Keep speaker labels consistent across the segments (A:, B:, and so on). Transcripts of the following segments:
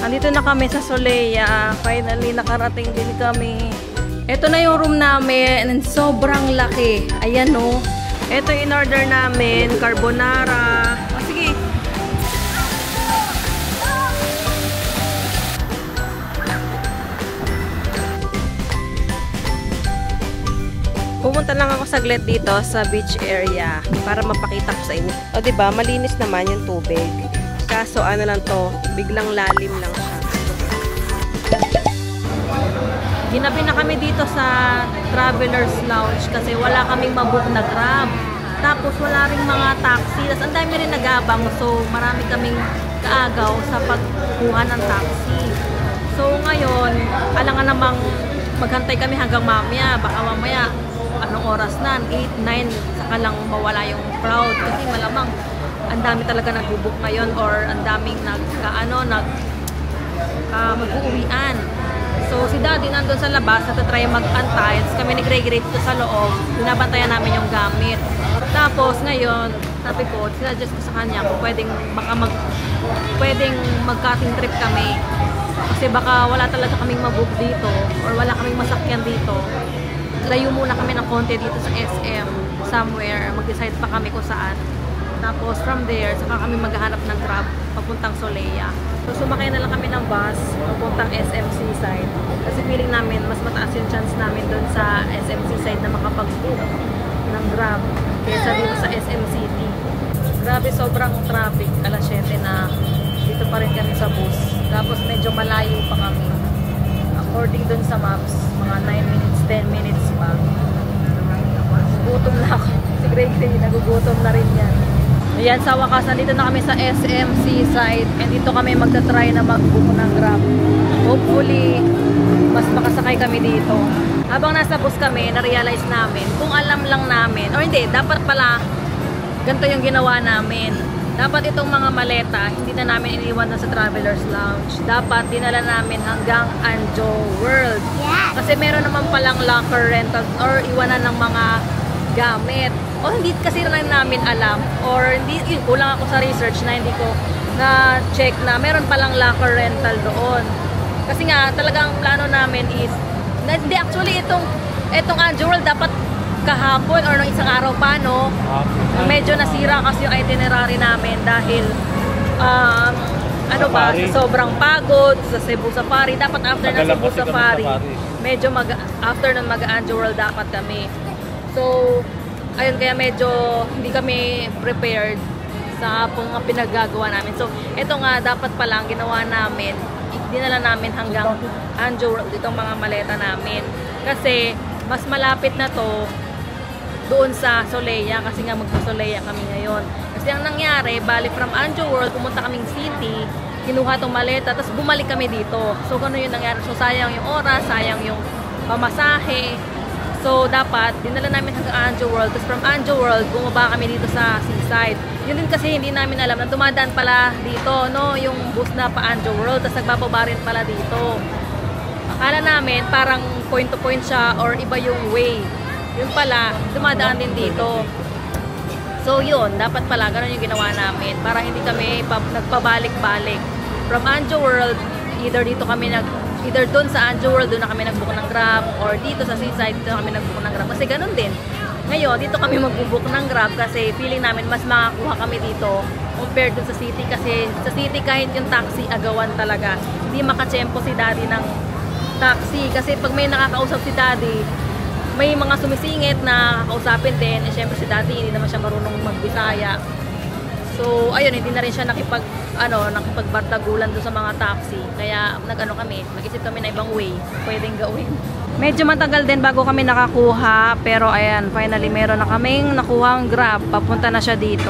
A: Andito na kami sa Solea. Finally, nakarating din kami. Ito na yung room namin. Sobrang laki. Ayan o. Ito yung in-order namin. Carbonara. O, sige. Pumunta lang ako saglit dito sa beach area para mapakita ko sa inyo. O, diba? Malinis naman yung tubig. Kaso, ano lang to, biglang lalim lang siya. Ginabi na kami dito sa Traveler's Lounge kasi wala kaming mabook na Grab. Tapos, wala ring mga taxi. Tapos, ang dami rin nag-aabang. So, marami kaming kaagaw sa pagkuha ng taxi. So, ngayon, alangan namang maghantay kami hanggang mamaya. Baka mamaya, anong oras na? 8, 9, saka lang mawala yung crowd. Kasi malamang, ang dami talaga nag-book ngayon or ang daming mag-uuwian. So, si Daddy nandun sa labas, natatry mag-antay. Kami nag-regrate dito sa loob. Binabantayan namin yung gamit. Tapos, ngayon, sabi ko, sinadjust ko sa kanya kung pwedeng mag-cutting trip kami. Kasi baka wala talaga kaming mabook dito or wala kaming masakyan dito. Layo muna kami ng konti dito sa SM somewhere. Mag-decide pa kami kung saan. Tapos from there, saka kami maghahanap ng Grab papuntang Solea. So sumakay na lang kami ng bus papuntang SM Seaside. Kasi feeling namin mas mataas yung chance namin doon sa SM Seaside na makapag-book ng Grab kaysa dito sa SM City. Grabe, sobrang traffic. Alas 7 na dito pa rin kami sa bus. Tapos medyo malayo pa kami. According doon sa maps, mga 9 minutes, 10 minutes pa. Gutom na ako. Si Gregory, nagugutom na rin yan. Ayan, sa wakas, nandito na kami sa SM Seaside. And dito kami magta-try na mag-book ng Grab. Hopefully, mas makasakay kami dito. Habang nasa bus kami, na-realize namin, kung alam lang namin, or hindi, dapat pala, ganito yung ginawa namin. Dapat itong mga maleta, hindi na namin iniwan na sa Traveler's Lounge. Dapat dinala namin hanggang Anjo World. Yes. Kasi meron naman palang locker rental or iwanan ng mga gamit. O hindi kasi rin namin alam or hindi, kulang ako sa research na hindi ko na-check na meron palang locker rental doon. Kasi nga, talagang plano namin is, hindi actually itong Anjo World dapat kahapon or nung isang araw pa, no? Medyo nasira kasi yung itinerary namin dahil sa sobrang pagod sa Cebu Safari. Dapat after ng Cebu Safari, medyo after ng mag-Anjo World dapat kami. So, ayun, kaya medyo hindi kami prepared sa mga pinaggagawa namin. So, ito nga, dapat palang ginawa namin, dinala namin hanggang Anjo World itong mga maleta namin. Kasi, mas malapit na to doon sa Solea kasi nga magpa-Solea kami ngayon. Kasi ang nangyari, bali from Anjo World, pumunta kaming city, kinuha tong maleta, tapos bumalik kami dito. So, gano'n yung nangyari. So, sayang yung oras, sayang yung pamasahe. So, dapat, dinala namin hanggang Anjo World. Tapos from Anjo World, bumaba kami dito sa Seaside. Yun din kasi hindi namin alam na dumadaan pala dito, no? Yung bus na pa Anjo World, tapos nagbababa rin pala dito. Akala namin, parang point to point siya or iba yung way. Yun pala, dumadaan din dito. So yun, dapat pala, ganun yung ginawa namin para hindi kami nagpabalik-balik. From Anjo World, either doon sa Anjo World, doon na kami nagbook ng Grab, or dito sa Seaside, dito na kami nagbook ng Grab. Kasi ganun din. Ngayon, dito kami magbubook ng Grab kasi feeling namin mas makakuha kami dito compared doon sa city. Kasi sa city, kahit yung taxi, agawan talaga. Hindi makatsyempo si Daddy ng taxi. Kasi pag may nakakausap si Daddy, may mga sumisingit na kakausapin din. Eh, syempre si Daddy, hindi naman siya marunong magbisaya. So, ayun, hindi na rin siya nakipagbardagulan doon sa mga taxi. Kaya, nag-isip kami na ibang way, pwedeng gawin. Medyo matagal din bago kami nakakuha. Pero, ayan, finally, meron na kaming nakuhang Grab. Papunta na siya dito.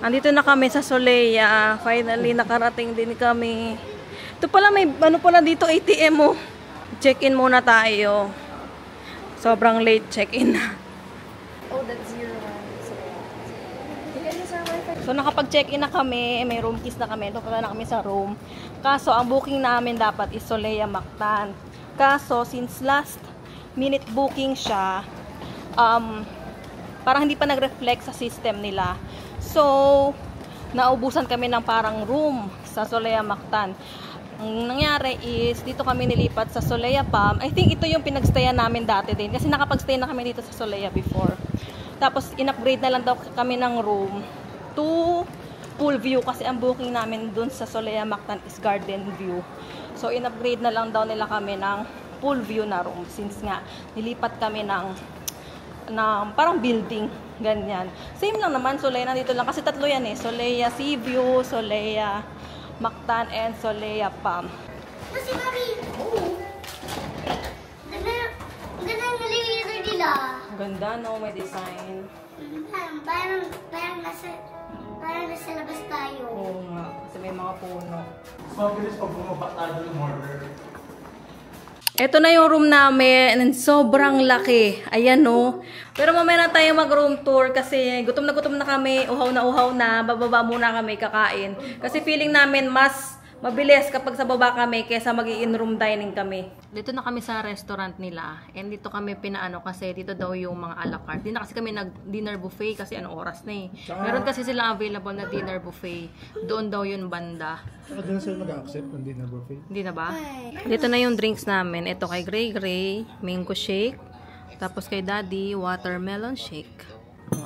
A: Andito na kami sa Solea. Finally, nakarating din kami. Ito pala, may pala dito, ATM mo. Check-in muna tayo. Sobrang late check-in na.
B: Oh, that's 01.
A: So, nakapag-check-in na kami. May room keys na kami. Doon na kami sa room. Kaso, ang booking namin dapat is Solea Mactan. Kaso, since last minute booking siya, parang hindi pa nag-reflect sa system nila. So, naubusan kami ng parang room sa Solea Mactan. Ang nangyari is, dito kami nilipat sa Solea Palm. I think ito yung pinagstayan namin dati din. Kasi nakapagstay na kami dito sa Solea before. Tapos, in-upgrade na lang daw kami ng room to pool view. Kasi ang booking namin dun sa Solea Mactan is garden view. So, in-upgrade na lang daw nila kami ng pool view na room. Since nga, nilipat kami ng parang building. Ganyan. Same lang naman, Solea nandito lang. Kasi tatlo yan eh. Solea Sea View, Solea Mactan, and Solea Palm.
B: Kasi mami, ganda ng elevator nila.
A: Ganda, no? May design.
B: Parang nasa labas tayo.
A: Oo nga. Kasi may mga puno.
C: Mabilis pag bumaba tayo ng order.
A: Ito na yung room namin. And sobrang laki. Ayan, no? Pero mamaya na tayo mag-room tour kasi gutom na kami. Uhaw na. Bababa muna kami kakain. Kasi feeling namin mas mabilis kapag sa baba kami kaysa mag-i-in-room dining kami. Dito na kami sa restaurant nila. And dito kami pinaano kasi dito daw yung mga a la carte. Di na kasi kami nag-dinner buffet kasi anong oras na eh. Meron kasi silang available na dinner buffet. Doon daw yun banda.
C: Hindi na sila mag-accept ng dinner buffet.
A: Hindi na ba? Dito na yung drinks namin. Ito kay Gray, mango shake. Tapos kay Daddy, watermelon shake.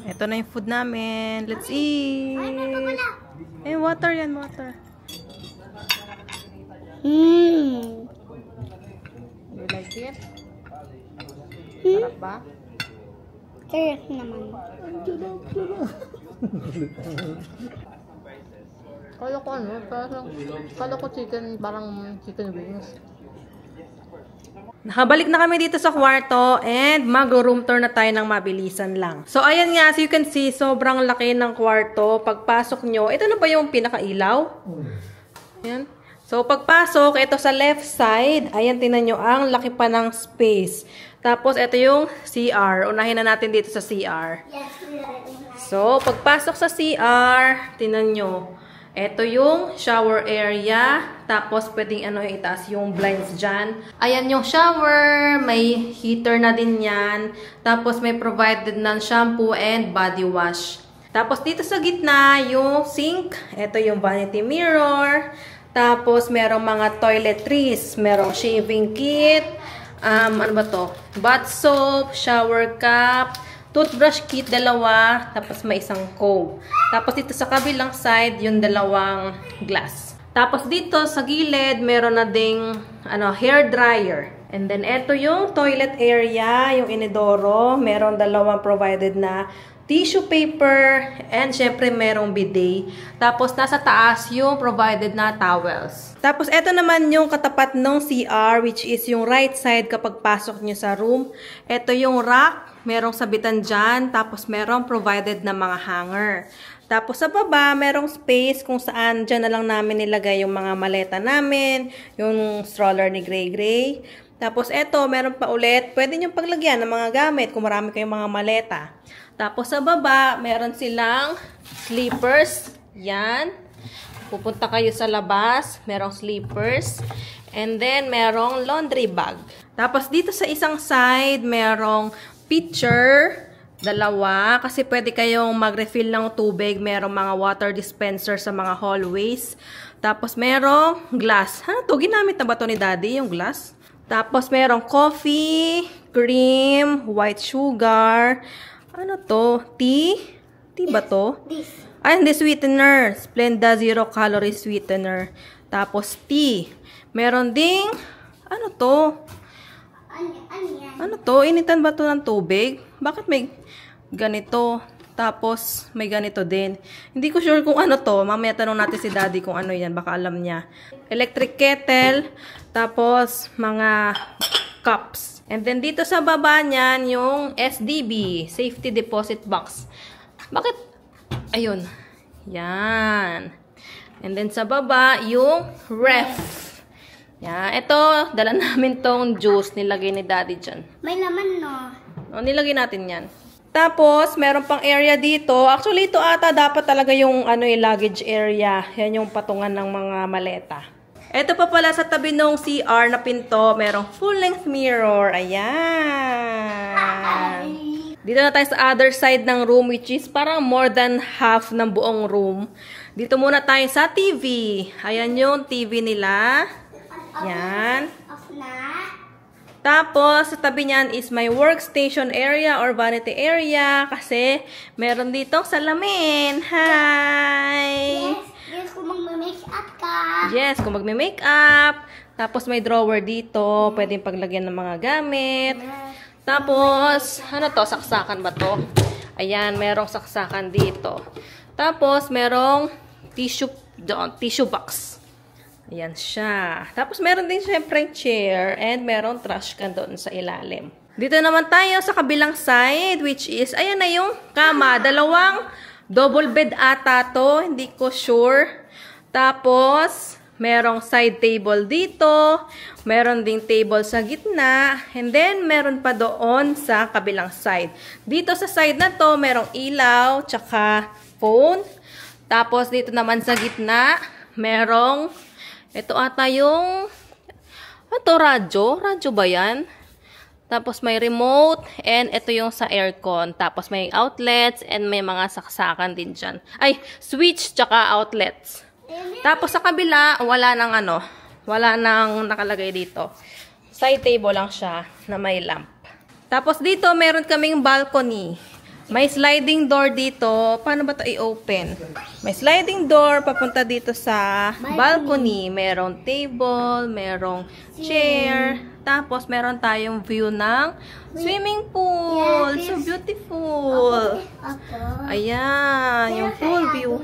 A: Ito na yung food namin. Let's eat! Eh, water yan, water. You like it? Sarap ba?
B: Sarap naman.
A: Kala ko ano, kala ko chicken, parang chicken wings. Nakabalik na kami dito sa kwarto and mag-room tour na tayo ng mabilisan lang. So, ayan nga, as you can see, sobrang laki ng kwarto. Pagpasok nyo, ito na ba yung pinakailaw? Ayan. So, pagpasok, ito sa left side, ayan, tingnan nyo, ang laki pa ng space. Tapos, ito yung CR. Unahin na natin dito sa CR. So, pagpasok sa CR, tingnan nyo, ito yung shower area. Tapos, pwedeng itaas yung blinds dyan. Ayan yung shower. May heater na din yan. Tapos, may provided ng shampoo and body wash. Tapos, dito sa gitna, yung sink. Ito yung vanity mirror. Tapos, merong mga toiletries. Merong shaving kit. Ano ba to? Bath soap, shower cap, toothbrush kit, dalawa, tapos may isang comb. Tapos dito sa kabilang side, yung dalawang glass. Tapos dito sa gilid, meron na ding hair dryer. And then eto yung toilet area, yung inidoro. Meron dalawang provided na tissue paper, and syempre merong bidet. Tapos nasa taas yung provided na towels. Tapos eto naman yung katapat ng CR, which is yung right side kapag pasok nyo sa room. Eto yung rack, merong sabitan dyan, tapos merong provided na mga hanger. Tapos sa baba, merong space kung saan dyan na lang namin nilagay yung mga maleta namin, yung stroller ni Gray. Tapos eto, meron pa ulit, pwede nyo paglagyan ng mga gamit kung marami kayong mga maleta. Tapos sa baba, meron silang slippers. Yan. Pupunta kayo sa labas, merong slippers. And then, merong laundry bag. Tapos dito sa isang side, merong pitcher. Dalawa. Kasi pwede kayong mag-refill ng tubig. Merong mga water dispenser sa mga hallways. Tapos merong glass. To ginamit na ba to ni Daddy, yung glass? Tapos merong coffee, cream, white sugar. Ano to? Tea? Tea ba to?
B: This.
A: Ay, hindi, sweetener. Splenda Zero Calorie Sweetener. Tapos tea. Meron ding, ano to? Ano to? Initan ba to ng tubig? Bakit may ganito? Tapos, may ganito din. Hindi ko sure kung ano to. Mamaya tanong natin si Daddy kung ano yan. Baka alam niya. Electric kettle. Tapos, mga cups. And then, dito sa baba niyan, yung SDB, Safety Deposit Box. Bakit? Ayun. Yan. And then, sa baba, yung ref. Yan. Ito, dala namin tong juice. Nilagay ni Daddy dyan.
B: May laman, no?
A: O, nilagay natin yan. Tapos, meron pang area dito. Actually, ito ata dapat talaga yung luggage area. Yan yung patungan ng mga maleta. Ito pa pala sa tabi ng CR na pinto, merong full-length mirror. Ayan. Dito na tayo sa other side ng room, which is parang more than half ng buong room. Dito muna tayo sa TV. Ayan yung TV nila. Yan.
B: Off na.
A: Tapos, sa tabi niyan is my workstation area or vanity area kasi meron ditong salamin. Hi!
B: Yes, kung magme-makeup ka.
A: Yes, kung magme-makeup. Tapos, may drawer dito. Pwedeng paglagyan ng mga gamit. Tapos, ano to? Saksakan ba to? Ayan, merong saksakan dito. Tapos, merong tissue box. Ayan siya. Tapos, meron din syempre chair and merong trash can doon sa ilalim. Dito naman tayo sa kabilang side, which is, ayan na yung kama. Dalawang double bed ata to. Hindi ko sure. Tapos, merong side table dito. Meron ding table sa gitna. And then, meron pa doon sa kabilang side. Dito sa side na to, merong ilaw, tsaka phone. Tapos, dito naman sa gitna, merong, ito ata yung, ito, radyo. Radyo ba yan? Tapos, may remote. And ito yung sa aircon. Tapos, may outlets and may mga saksakan din dyan. Ay, switch tsaka outlets. Tapos sa kabila, wala nang nakalagay dito. Side table lang siya na may lamp. Tapos dito, meron kaming balcony. May sliding door dito. Paano ba ito i-open? May sliding door papunta dito sa balcony. Merong table, merong chair. Tapos meron tayong view ng swimming pool. So beautiful. Ayan, yung pool view.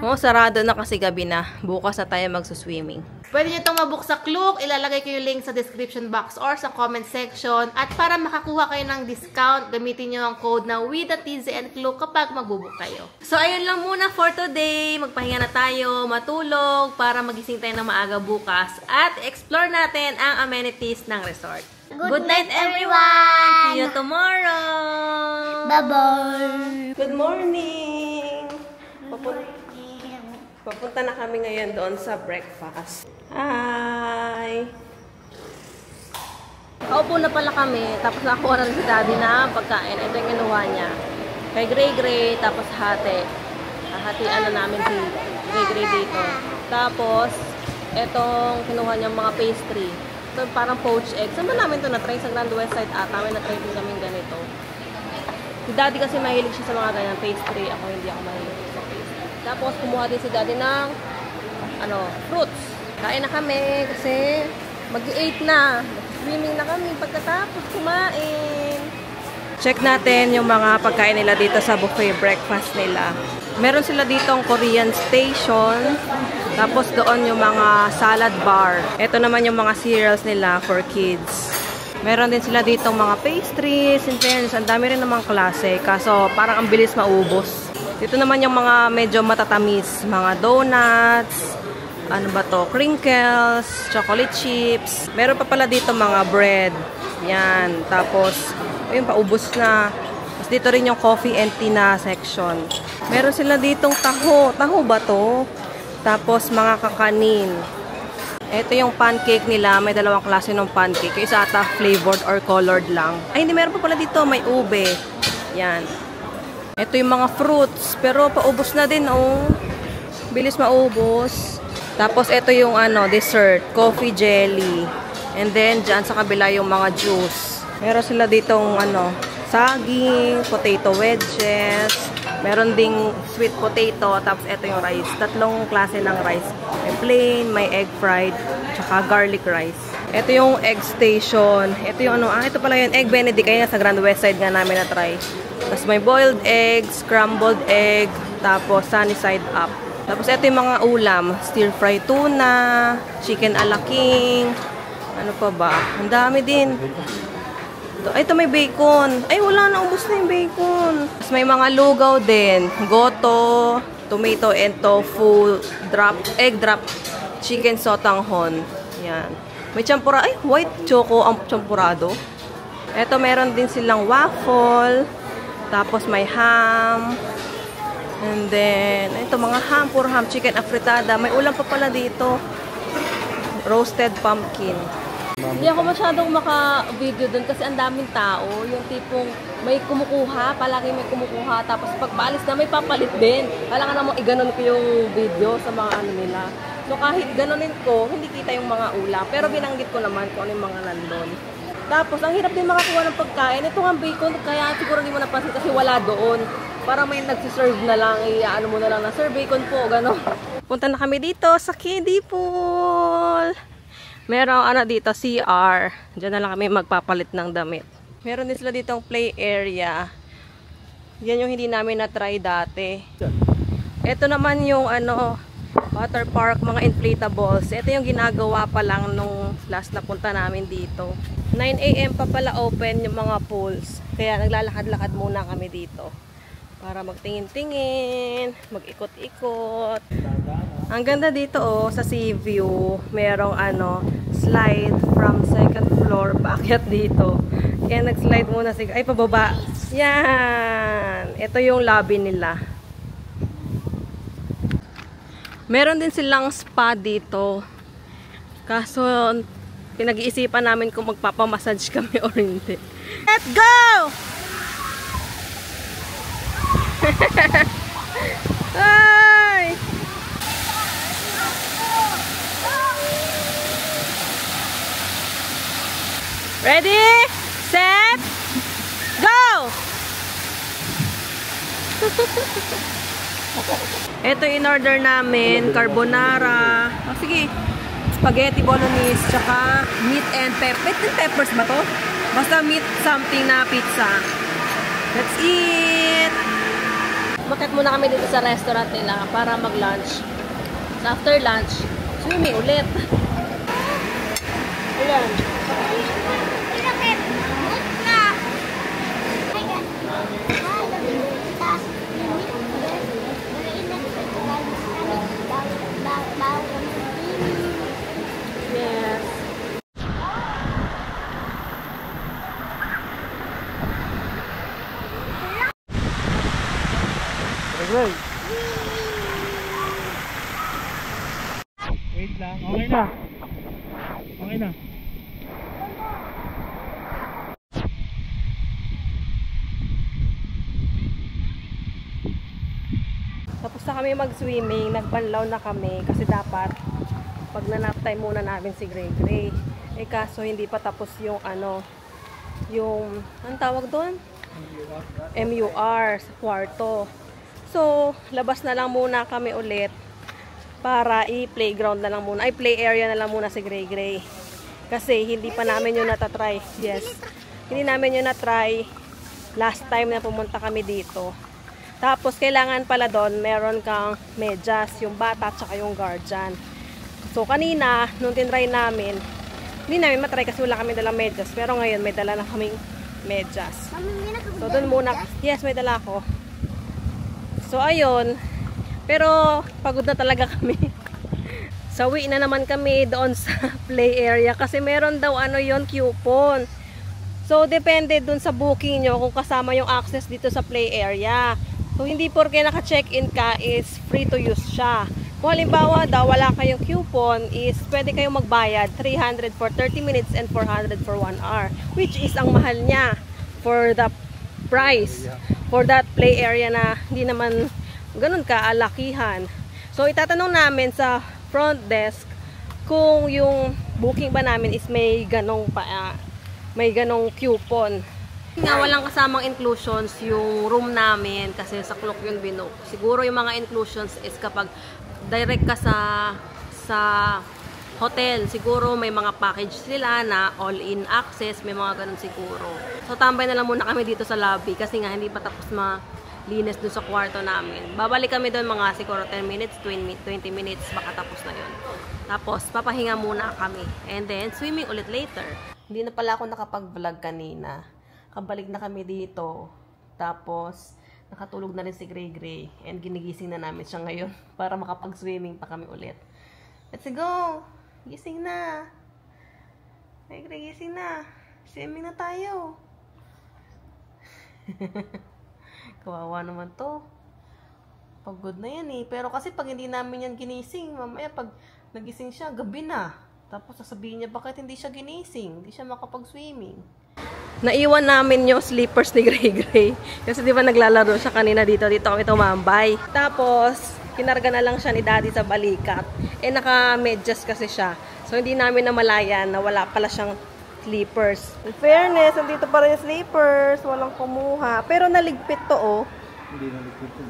A: Oh, sarado na kasi gabi na. Bukas na tayo magsuswimming. Pwede nyo itong mabook sa Klook. Ilalagay ko yung link sa description box or sa comment section. At para makakuha kayo ng discount, gamitin nyo ang code na WITHATZ and Klook kapag magbubook kayo. So, ayun lang muna for today. Magpahinga na tayo, matulog, para magising tayo ng maaga bukas. At explore natin ang amenities ng resort. Good night, everyone! See you tomorrow!
B: Bye-bye!
A: Good morning! Papunta na kami ngayon doon sa breakfast. Hi! Kaupo na pala kami, tapos nakuha na si Daddy na pagkain. Ito yung kinuha niya. Kay Gray, tapos hati. Hatian na namin si Gray dito. Tapos, itong kinuha niya mga pastry. Ito parang poached egg. Saan ba namin ito na-try? Sa Grand West Side ata. May na-try din kami ganito. Si Daddy kasi mahilig siya sa mga ganyan pastry. Ako hindi ako mahilig sa pastry. Tapos, kumuha din si Daddy ng fruits. Kain na kami kasi mag-8 na. Swimming na kami pagkatapos kumain. Check natin yung mga pagkain nila dito sa buffet breakfast nila. Meron sila ditong Korean station. Tapos doon yung mga salad bar. Ito naman yung mga cereals nila for kids. Meron din sila ditong mga pastries and friends. Ang dami rin namang klase. Kaso parang ang bilis maubos. Dito naman yung mga medyo matatamis. Mga donuts. Ano ba to? Crinkles, chocolate chips. Meron pa pala dito mga bread. Yan. Tapos, ayun, paubos na. Tapos dito rin yung coffee and tea na section. Meron sila ditong taho. Taho ba to? Tapos, mga kakanin. Ito yung pancake nila. May dalawang klase ng pancake. Yung isa ata flavored or colored lang. Ay, hindi. Meron pa pala dito. May ube. Yan. Ito yung mga fruits. Pero paubos na din, oh. Bilis maubos. Tapos, ito yung dessert. Coffee jelly. And then, dyan sa kabila yung mga juice. Meron sila ditong, saging, potato wedges. Meron ding sweet potato. Tapos, ito yung rice. Tatlong klase ng rice. May plain, may egg fried, tsaka garlic rice. Ito yung egg station. Ito yung ito pala yung egg benedict. Kaya sa Grand West Side nga namin na-try. Tapos, may boiled egg, scrambled egg, tapos sunny side up. Tapos, ito yung mga ulam. Stir-fry tuna, chicken a la king. Ano pa ba? Ang dami din. Ito may bacon. Ay, wala na. Ubus na yung bacon. Tapos, may mga lugaw din. Goto, tomato and tofu, egg drop, chicken sotanghon. Yan. May champura. Ay, white choco ang champurado. Ito, meron din silang waffle. Tapos, may ham. And then, ito mga ham, puro ham, chicken afritada. May ulam pa pala dito. Roasted pumpkin. Hindi ako masyadong maka-video dun kasi ang daming tao. Yung tipong may kumukuha, palagi may kumukuha, tapos pag paalis na may papalit din. Kailangan naman iganon ko yung video sa mga ano nila. So kahit ganonin ko, hindi kita yung mga ulam, pero binanggit ko naman kung ano yung mga nandun. Tapos ang hirap din makakuha ng pagkain. Ito nga bacon, kaya siguro hindi mo napansin kasi wala doon. Para may nagsiserve na lang, ano mo na lang na, sir, bacon po, gano'n. Punta na kami dito sa kiddie pool. Merong ano dito, CR. Diyan na lang kami magpapalit ng damit. Meron din sila ditong play area. Yan yung hindi namin na-try dati. Ito naman yung ano, water park, mga inflatables. Ito yung ginagawa pa lang nung last na punta namin dito. 9 AM pa pala open yung mga pools. Kaya naglalakad-lakad muna kami dito. Para magtingin-tingin, mag-ikot-ikot. Ang ganda dito oh, sa sea view. Merong ano, slide from second floor paakyat dito. Kaya nag-slide muna si ay pababa. Yan. Ito yung lobby nila. Meron din silang spa dito. Kaso pinag-iisipan namin kung magpapamassage kami or hindi. Let's go! Ay! Ready? Set? Go! Ito in order namin, carbonara. Oh, sige. Spaghetti bolognese, tsaka meat and peppers ba to? Basta meat something na pizza. Let's eat! Bakit muna kami dito sa restaurant nila para mag-lunch. So after lunch, swimming ulit. Ilan? Yes.
C: Wait lang. Okay na. Okay na.
A: Tapos na kami mag-swimming, nagbanlaw na kami kasi dapat pag na-nap time muna namin si Gray Gray. Eh kaso hindi pa tapos yung ano, yung, anong tawag doon? MUR sa kwarto. So, labas na lang muna kami ulit para i-playground na lang muna. Ay, play area na lang muna si Gray Gray. Kasi hindi pa namin yun natatry. Yes. Hindi namin yun natry last time na pumunta kami dito. Tapos, kailangan pala doon, meron kang medyas, yung bata at saka yung guardian. So, kanina, nung tinry namin, hindi namin matry kasi wala kami dalang medyas. Pero ngayon, may dala na kaming medyas. So, doon muna. Yes, may dala ako. So, ayun. Pero, pagod na talaga kami. Sawi na naman kami doon sa play area kasi meron daw ano yon coupon. So, depende doon sa booking nyo kung kasama yung access dito sa play area. So, hindi porke naka-check-in ka is free to use siya. Kung halimbawa daw wala kayong coupon is pwede kayong magbayad 300 for 30 minutes and 400 for 1 hour. Which is ang mahal niya for the price. For that play area na hindi naman ganun kaalakihan. So, itatanong namin sa front desk kung yung booking ba namin is may ganong coupon. Nga walang kasamang inclusions yung room namin kasi sa Klook yun binook. Siguro yung mga inclusions is kapag direct ka sa hotel, siguro may mga package sila na all-in access, may mga ganun siguro. So tambay na lang muna kami dito sa lobby kasi nga hindi pa tapos malinis dun sa kwarto namin. Babalik kami doon mga siguro 10 minutes, 20 minutes, baka tapos na yun. Tapos papahinga muna kami and then swimming ulit later. Hindi na pala ako nakapag-vlog kanina. Kabalik na kami dito. Tapos, nakatulog na rin si Gray Gray. And ginigising na namin siya ngayon para makapag-swimming pa kami ulit. Let's go! Gising na! Gray Gray, gising na! Swimming na tayo! Kawawa naman to. Pagod na yan eh. Pero kasi pag hindi namin yan ginising, mamaya pag nagising siya, gabi na. Tapos sasabihin niya bakit hindi siya ginising. Hindi siya makapag-swimming. Naiwan namin yung slippers ni Gray Gray. Kasi di ba naglalaro siya kanina dito. Dito kami tumambay. Tapos, kinarga na lang siya ni Daddy sa balikat. Eh, naka-medyas kasi siya. So, hindi namin namalayan na wala pala siyang slippers. In fairness, nandito pa rin yung slippers. Walang kumuha. Pero naligpit to, oh.
C: Hindi naligpit to.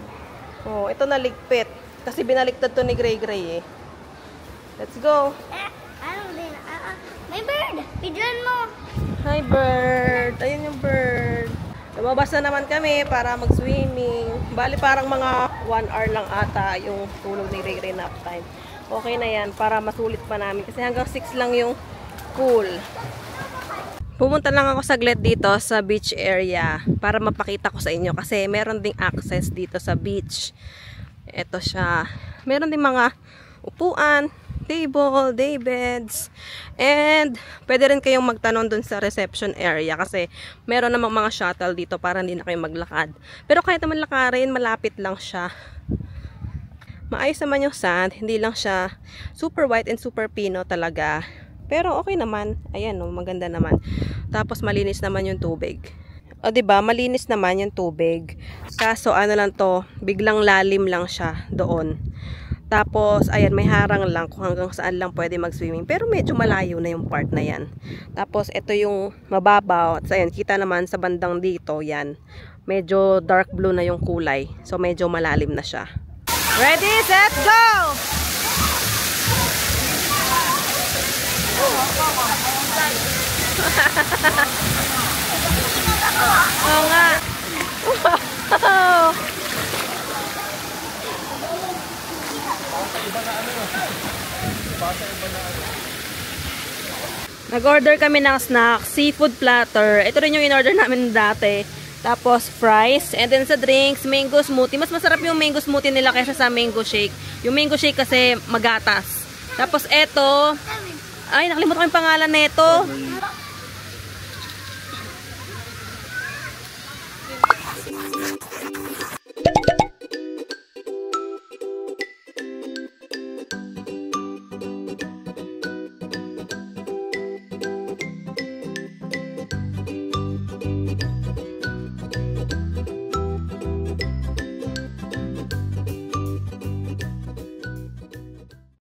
A: Oh, ito naligpit. Kasi binaliktad to ni Gray Gray, eh. Let's go.
B: Ano din? May bird! Pidyan mo!
A: Hi, bird! Ayun yung bird. Lumabas na naman kami para mag-swimming. Bali, parang mga 1 hour lang ata yung tulog ni Gray Gray nap time. Okay na yan para masulit pa namin. Kasi hanggang 6 lang yung pool. Pumunta lang ako saglit dito sa beach area para mapakita ko sa inyo. Kasi meron ding access dito sa beach. Ito siya. Meron ding mga upuan, table, day beds, and pwede rin kayong magtanong dun sa reception area kasi meron namang mga shuttle dito para hindi na kayo maglakad. Pero kahit naman lakarin, malapit lang siya. Maayos naman yung sand, hindi lang siya super white and super pino talaga. Pero okay naman, ayan o, maganda naman. Tapos malinis naman yung tubig. O diba, malinis naman yung tubig. Kaso ano lang to, biglang lalim lang siya doon. Tapos, ayan, may harang lang kung hanggang saan lang pwede mag-swimming. Pero medyo malayo na yung part na yan. Tapos, ito yung mababaw. At ayan, kita naman sa bandang dito, yan. Medyo dark blue na yung kulay. So, medyo malalim na siya. Ready, set, go! Oo nga. Wow! Nag-order kami ng snack, seafood platter. Ito rin yung in-order namin dati. Tapos fries. And then sa drinks, mango smoothie. Mas masarap yung mango smoothie nila kaysa sa mango shake. Yung mango shake kasi magatas. Tapos eto. Ay, nakalimutan ko yung pangalan nito.